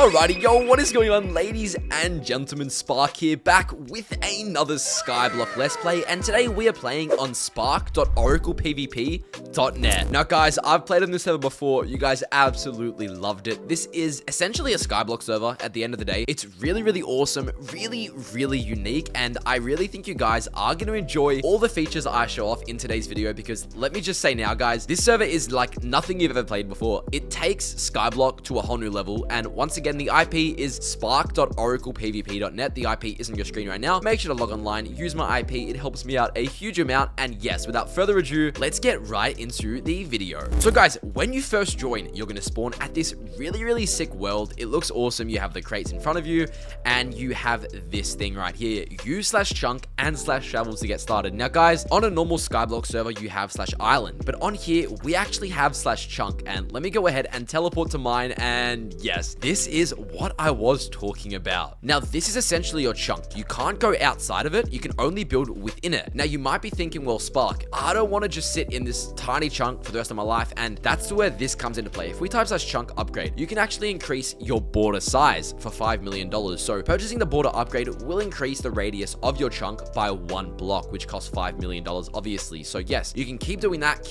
Alrighty, yo, what is going on, ladies and gentlemen? Spark here, back with another Skyblock Let's Play, and today we are playing on spark.oraclepvp.net. Now, guys, I've played on this server before. You guys absolutely loved it. This is essentially a Skyblock server at the end of the day. It's really awesome, really unique, and I really think you guys are going to enjoy all the features I show off in today's video, because let me just say now, guys, this server is like nothing you've ever played before. It takes Skyblock to a whole new level, and once again, the IP is spark.oraclepvp.net. The IP is on your screen right now. Make sure to log online, use my IP. It helps me out a huge amount. And yes, without further ado, let's get right into the video. So guys, when you first join, you're going to spawn at this really sick world. It looks awesome. You have the crates in front of you, and you have this thing right here. U/chunk and /shovels to get started. Now guys, on a normal Skyblock server, you have /island, but on here, we actually have /chunk. And let me go ahead and teleport to mine. And yes, this is what I was talking about. Now, this is essentially your chunk. You can't go outside of it. You can only build within it. Now, you might be thinking, well, Spark, I don't want to just sit in this tiny chunk for the rest of my life. And that's where this comes into play. If we type /chunk upgrade, you can actually increase your border size for $5 million. So purchasing the border upgrade will increase the radius of your chunk by 1 block, which costs $5 million, obviously. So yes, you can keep doing that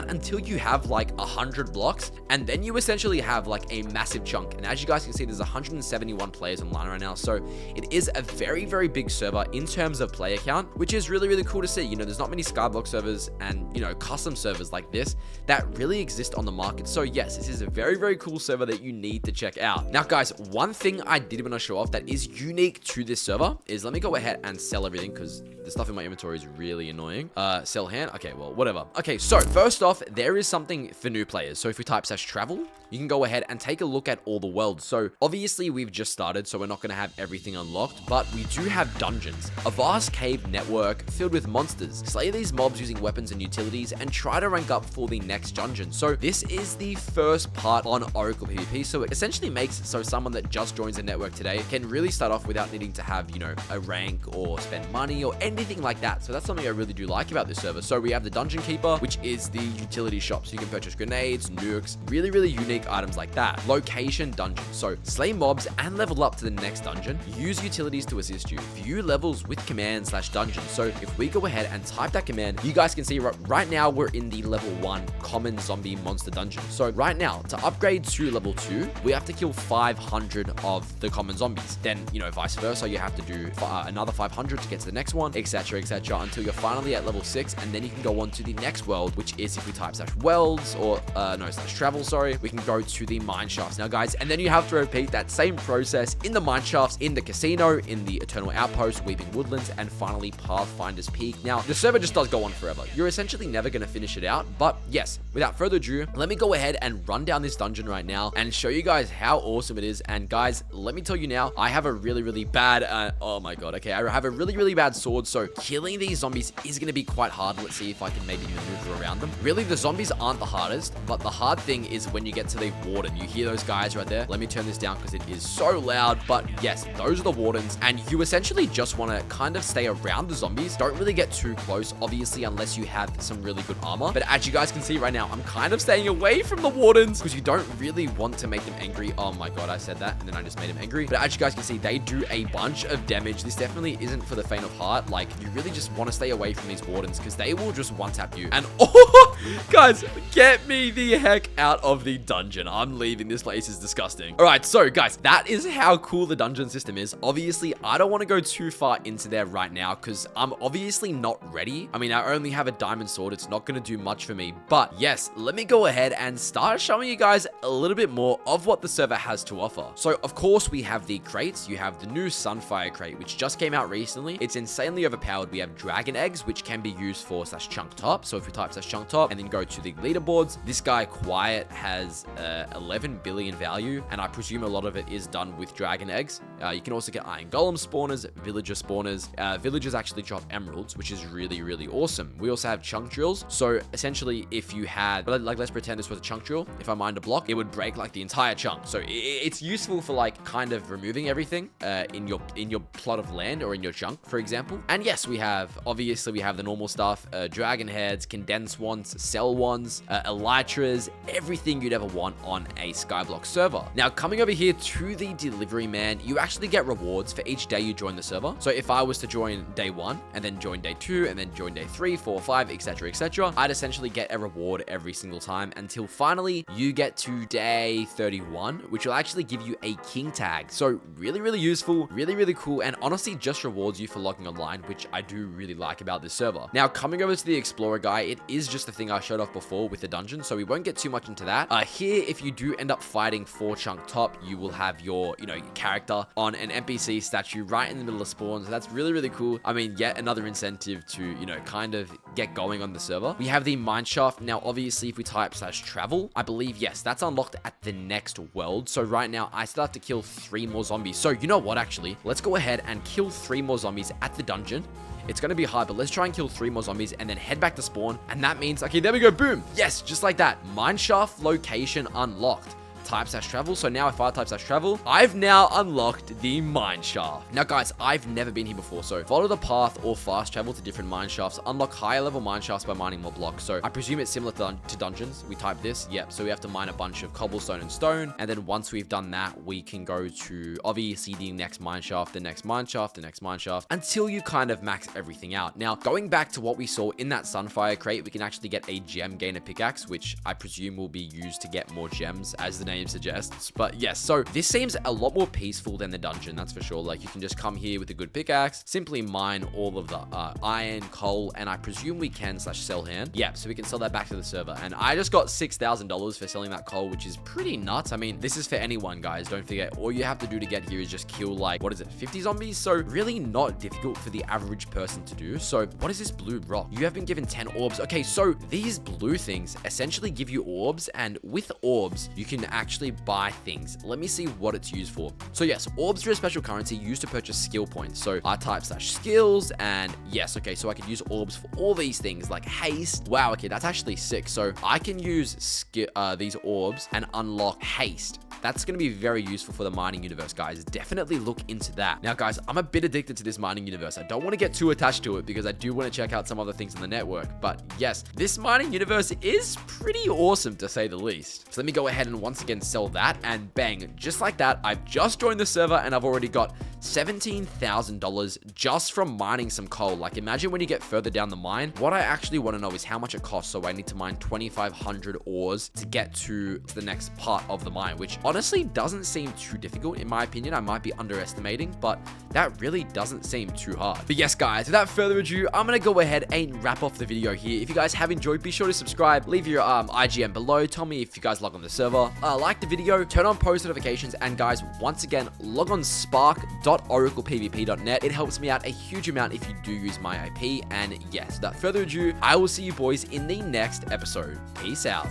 until you have like 100 blocks. And then you essentially have like a massive chunk. And as you guys can see, there's 171 players online right now, so it is a very big server in terms of player count, which is really cool to see. You know, there's not many Skyblock servers and, you know, custom servers like this that really exist on the market. So yes, this is a very cool server that you need to check out. Now guys, one thing I did want to show off that is unique to this server is, let me go ahead and sell everything, because the stuff in my inventory is really annoying. Sell hand, okay, well, whatever. Okay, so first off, there is something for new players. So if we type /travel, you can go ahead and take a look at all the worlds. So obviously we've just started, so we're not going to have everything unlocked, but we do have dungeons, a vast cave network filled with monsters. Slay these mobs using weapons and utilities, and try to rank up for the next dungeon. So this is the first part on Oracle PvP. So it essentially makes it so someone that just joins the network today can really start off without needing to have, you know, a rank or spend money or anything like that. So that's something I really do like about this server. So we have the Dungeon Keeper, which is the utility shop. So you can purchase grenades, nukes, really unique items like that. Location dungeon. So slay mobs and level up to the next dungeon. Use utilities to assist you. View levels with command /dungeon. So if we go ahead and type that command, you guys can see right now we're in the level 1 common zombie monster dungeon. So right now, to upgrade to level 2, we have to kill 500 of the common zombies. Then, you know, vice versa, you have to do another 500 to get to the next one, etc, until you're finally at level 6, and then you can go on to the next world, which is, if we type /welds or /travel, sorry, we can go to the mine shafts now, guys. And then you have to repeat that same process in the mine shafts, in the casino, in the Eternal Outpost, Weeping Woodlands, and finally Pathfinder's Peak. Now, the server just does go on forever. You're essentially never going to finish it out, but yes, without further ado, let me go ahead and run down this dungeon right now and show you guys how awesome it is. And guys, let me tell you now, I have a really bad, oh my god, okay, I have a really bad sword, so killing these zombies is going to be quite hard. Let's see if I can maybe maneuver around them. Really, the zombies aren't the hardest, but the hard thing is when you get to the warden. You hear those guys right there? Let me turn this down because it is so loud, but yes, those are the wardens, and you essentially just want to kind of stay around the zombies. Don't really get too close, obviously, unless you have some really good armor. But as you guys can see right now, I'm kind of staying away from the wardens because you don't really want to make them angry. Oh my god, I said that and then I just made them angry. But as you guys can see, they do a bunch of damage. This definitely isn't for the faint of heart. Like, you really just want to stay away from these wardens because they will just one-tap you. And oh, guys, get me the heck out of the dungeon. I'm leaving. This place is disgusting. All right, so guys, that is how cool the dungeon system is. Obviously, I don't want to go too far into there right now because I'm obviously not ready. I mean, I only have a diamond sword. It's not going to do much for me. But yes, let me go ahead and start showing you guys a little bit more of what the server has to offer. So of course, we have the crates. You have the new Sunfire crate, which just came out recently. It's insanely overpowered. We have dragon eggs, which can be used for /chunk top. So if we type /chunk top and then go to the leaderboards, this guy Quiet has 11 billion value, and I presume a lot of it is done with dragon eggs. You can also get iron golem spawners, villager spawners. Villagers actually drop emeralds, which is really awesome. We also have chunk drills. So essentially, if you had, like, let's pretend this was a chunk drill. If I mined a block, it would break like the entire chunk. So it's useful for like kind of removing everything in your plot of land or in your chunk, for example. And yes, obviously we have the normal stuff, dragon heads, condensed ones, cell ones, elytras, everything you'd ever want on a Skyblock server. Now, coming coming over here to the delivery man, you actually get rewards for each day you join the server. So if I was to join day 1 and then join day 2 and then join day 3, 4, 5, etc., I'd essentially get a reward every single time until finally you get to day 31, which will actually give you a king tag. So really, really useful, really, really cool, and honestly just rewards you for logging online, which I do really like about this server. Now, coming over to the explorer guy, it is just the thing I showed off before with the dungeon, so we won't get too much into that. Here, if you do end up fighting 4 chunk top, you will have your, your character on an NPC statue right in the middle of spawn. So that's really, really cool. I mean, yet another incentive to, kind of get going on the server. We have the mineshaft. Now, obviously, if we type /travel, I believe, yes, that's unlocked at the next world. So right now, I still have to kill 3 more zombies. So you know what, actually? Let's go ahead and kill 3 more zombies at the dungeon. It's going to be hard, but let's try and kill 3 more zombies and then head back to spawn. And that means, okay, there we go. Boom. Yes, just like that. Mineshaft location unlocked. Type /travel. So now if I type /travel, I've now unlocked the mineshaft. Now guys, I've never been here before, so follow the path or fast travel to different mineshafts. Unlock higher level mineshafts by mining more blocks. So I presume it's similar to dungeons. We type this. Yep. So we have to mine a bunch of cobblestone and stone. And then once we've done that, we can go to obviously the next mineshaft, the next mineshaft, the next mineshaft, until you kind of max everything out. Now, going back to what we saw in that Sunfire crate, we can actually get a gem gainer pickaxe, which I presume will be used to get more gems, as the name suggests. But yes, so this seems a lot more peaceful than the dungeon, that's for sure. Like, you can just come here with a good pickaxe, simply mine all of the iron, coal, and I presume we can /sell hand. Yeah, so we can sell that back to the server. And I just got $6,000 for selling that coal, which is pretty nuts. I mean, this is for anyone, guys. Don't forget, all you have to do to get here is just kill, like, what is it, 50 zombies? So really not difficult for the average person to do. So what is this blue rock? You have been given 10 orbs. Okay, so these blue things essentially give you orbs, and with orbs, you can actually buy things. Let me see what it's used for. So yes, orbs are a special currency used to purchase skill points. So I type /skills, and yes, okay, so I can use orbs for all these things like haste. Wow, okay, that's actually sick. So I can use these orbs and unlock haste. That's going to be very useful for the mining universe, guys. Definitely look into that. Now, guys, I'm a bit addicted to this mining universe. I don't want to get too attached to it because I do want to check out some other things on the network. But yes, this mining universe is pretty awesome, to say the least. So let me go ahead and once again sell that, and bang, just like that, I've just joined the server and I've already got $17,000 just from mining some coal. Like, imagine when you get further down the mine. What I actually want to know is how much it costs. So I need to mine 2,500 ores to get to the next part of the mine, which honestly doesn't seem too difficult in my opinion. I might be underestimating, but that really doesn't seem too hard. But yes, guys, without further ado, I'm gonna go ahead and wrap off the video here. If you guys have enjoyed, be sure to subscribe, leave your IGN below, tell me if you guys log on the server, like the video, turn on post notifications, and guys, once again, log on spark.oraclepvp.net. It helps me out a huge amount if you do use my IP. And yes, without further ado, I will see you boys in the next episode. Peace out.